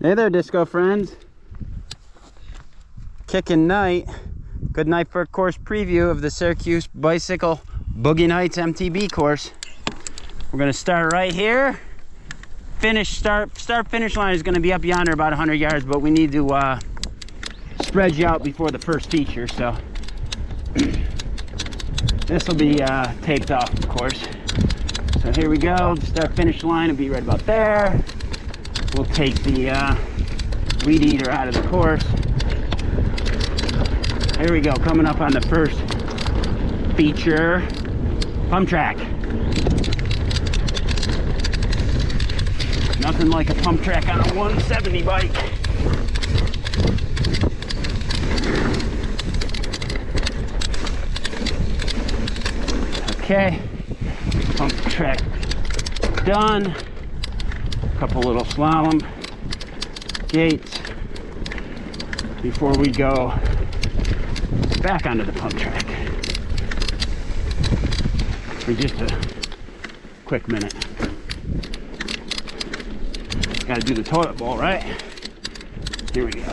Hey there, disco friends. Kicking night. Good night for a course preview of the Syracuse Bicycle Boogie Nights MTB course. We're gonna start right here. Start finish line is gonna be up yonder about 100 yards, but we need to spread you out before the first feature, so this will be taped off, of course. So here we go. The start finish line will be right about there. We'll take the weed eater out of the course. Here we go, coming up on the first feature, pump track. Nothing like a pump track on a 170 bike. Okay, pump track done. Couple little slalom gates before we go back onto the pump track for just a quick minute. Got to do the toilet bowl, right? Here we go.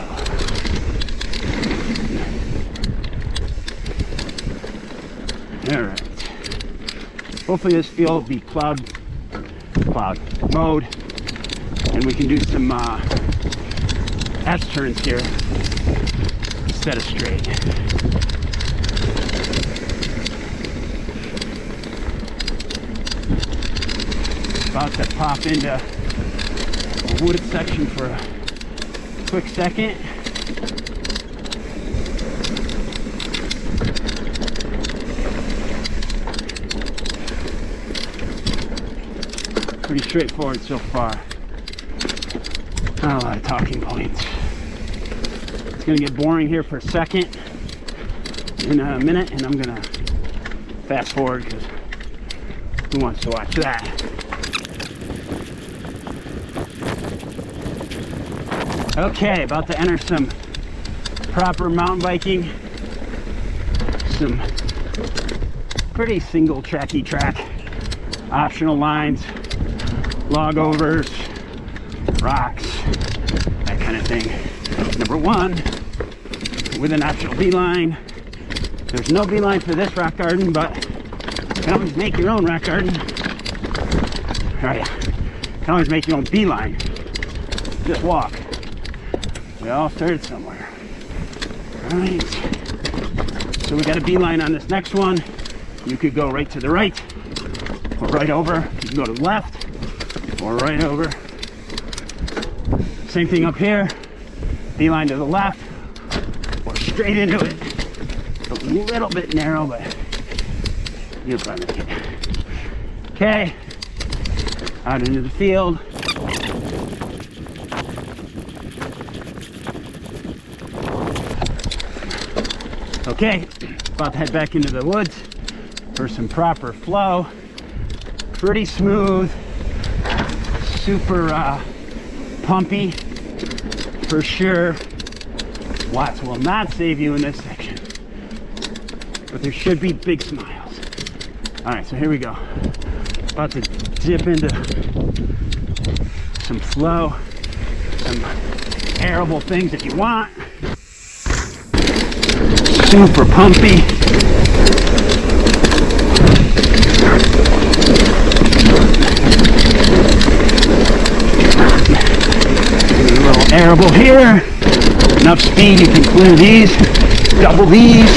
All right. Hopefully this field will be cloud mode, and we can do some S-turns here instead of straight. About to pop into a wooded section for a quick second. Pretty straightforward so far. Not a lot of talking points. It's gonna get boring here for a second, in a minute, and I'm gonna fast forward because who wants to watch that? Okay, about to enter some proper mountain biking. Some pretty single tracky track, optional lines, log overs, rocks, that kind of thing. Number one, with an optional beeline. There's no beeline for this rock garden, but you can always make your own rock garden. Oh yeah, you can always make your own beeline. Just walk. We all started somewhere. All right. So we got a beeline on this next one. You could go right to the right, or right over. You can go to the left, or right over. Same thing up here. Beeline to the left, or straight into it. A little bit narrow, but you'll probably make it. Okay. Out into the field. Okay, about to head back into the woods for some proper flow. Pretty smooth, super pumpy for sure. Watts will not save you in this section, but there should be big smiles. All right, so here we go. About to dip into some flow, some arable things if you want. Super pumpy. A little arable here. Enough speed you can clear these, double these.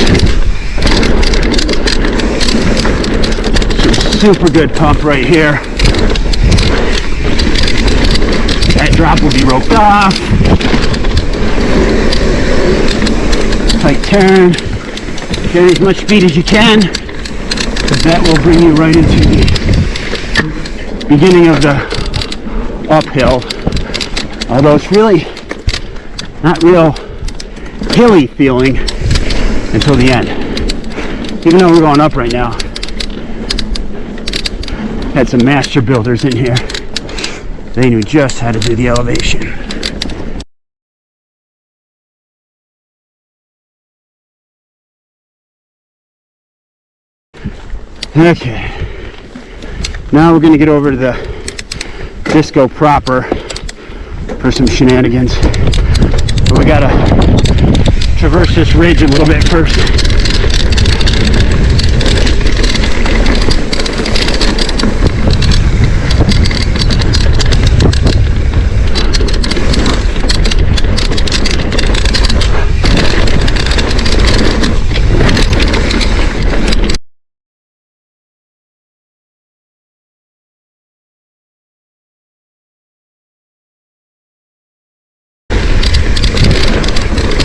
Super good pump right here. That drop will be roped off. Tight turn. Get as much speed as you can, because that will bring you right into the beginning of the uphill. Although it's really not real hilly feeling until the end. Even though we're going up right now. Had some master builders in here. They knew just how to do the elevation. Okay, now we're going to get over to the disco proper for some shenanigans. But we gotta traverse this ridge a little bit first.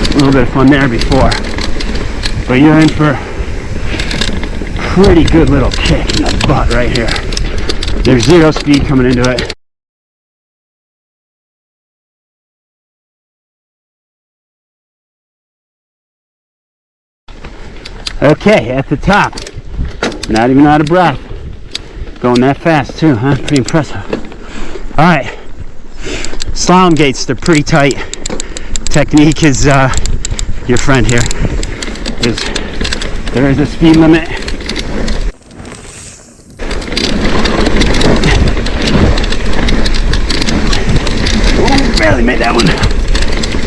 A little bit of fun there before, but you're in for a pretty good little kick in the butt right here. There's zero speed coming into it. Okay, at the top, not even out of breath. Going that fast too, huh? Pretty impressive. All right, slalom gates, they're pretty tight. Technique is your friend here. There is a speed limit. Oh, barely made that one.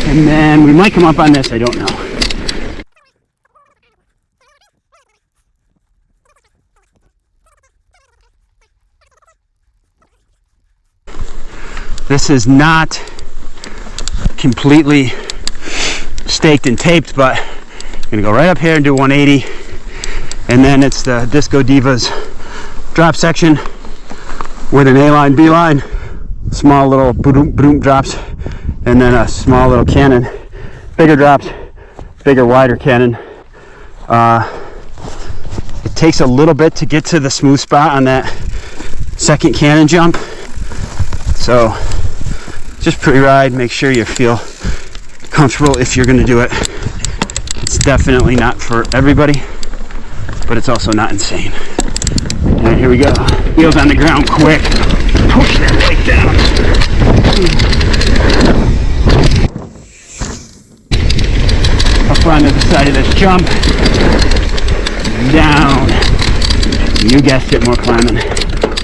And then we might come up on this, I don't know. This is not completely staked and taped, but I'm gonna go right up here and do 180, and then it's the Disco Divas drop section with an A-line, B-line, small little boom drops, and then a small little cannon, bigger drops, bigger, wider cannon. It takes a little bit to get to the smooth spot on that second cannon jump, so just pre-ride, make sure you feel comfortable if you're going to do it. It's definitely not for everybody, but it's also not insane. All right, here we go. Wheels on the ground quick. Push that leg down. Up onto the side of this jump. Down. You guessed it, more climbing.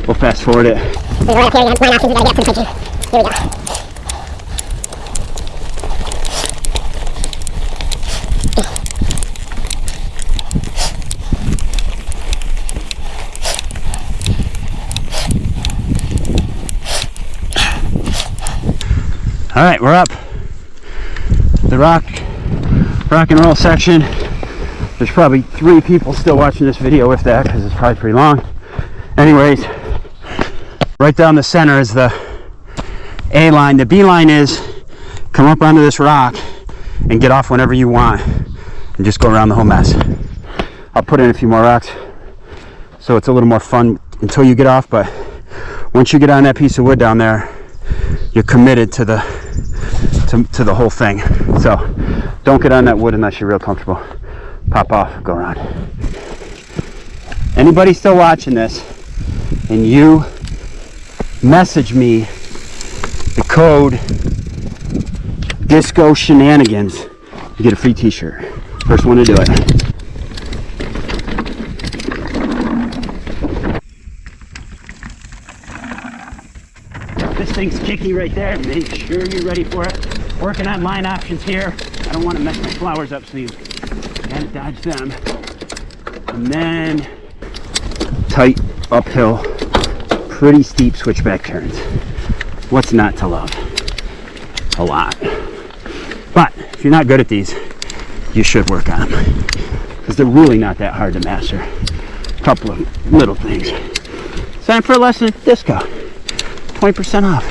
We'll fast forward it. Right up here, you have 9 options you gotta get to the picture. Here we go. All right, we're up. The rock and roll section. There's probably 3 people still watching this video, if that, because it's probably pretty long. Anyways, right down the center is the A line. The B line is come up onto this rock and get off whenever you want and just go around the whole mess. I'll put in a few more rocks so it's a little more fun until you get off, but once you get on that piece of wood down there, you're committed to the whole thing. So don't get on that wood unless you're real comfortable. Pop off, go around. Anybody still watching this and you message me the code Disco Shenanigans, you get a free t-shirt. First one to do it. This thing's kicky right there. Make sure you're ready for it. Working on line options here. I don't want to mess my flowers up, so you gotta dodge them. And then tight uphill, pretty steep switchback turns. What's not to love? A lot. But if you're not good at these, you should work on them, because they're really not that hard to master. A couple of little things. Sign up for a lesson at Disco. 20% off.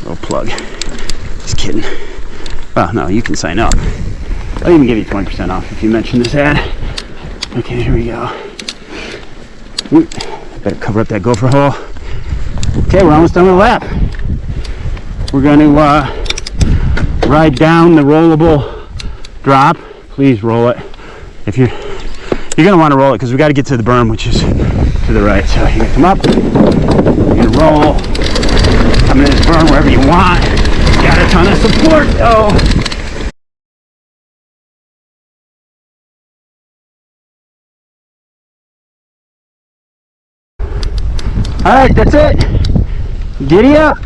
Little plug. Just kidding. Well, no, you can sign up. I'll even give you 20% off if you mention this ad. Okay, here we go. Ooh, better cover up that gopher hole. Okay, we're almost done with the lap. We're going to ride down the rollable drop. Please roll it. If you're going to want to roll it, because we got to get to the berm, which is to the right. So you're going to come up, you're going to roll, come into this berm wherever you want. Got a ton of support though. All right, that's it. Giddy up.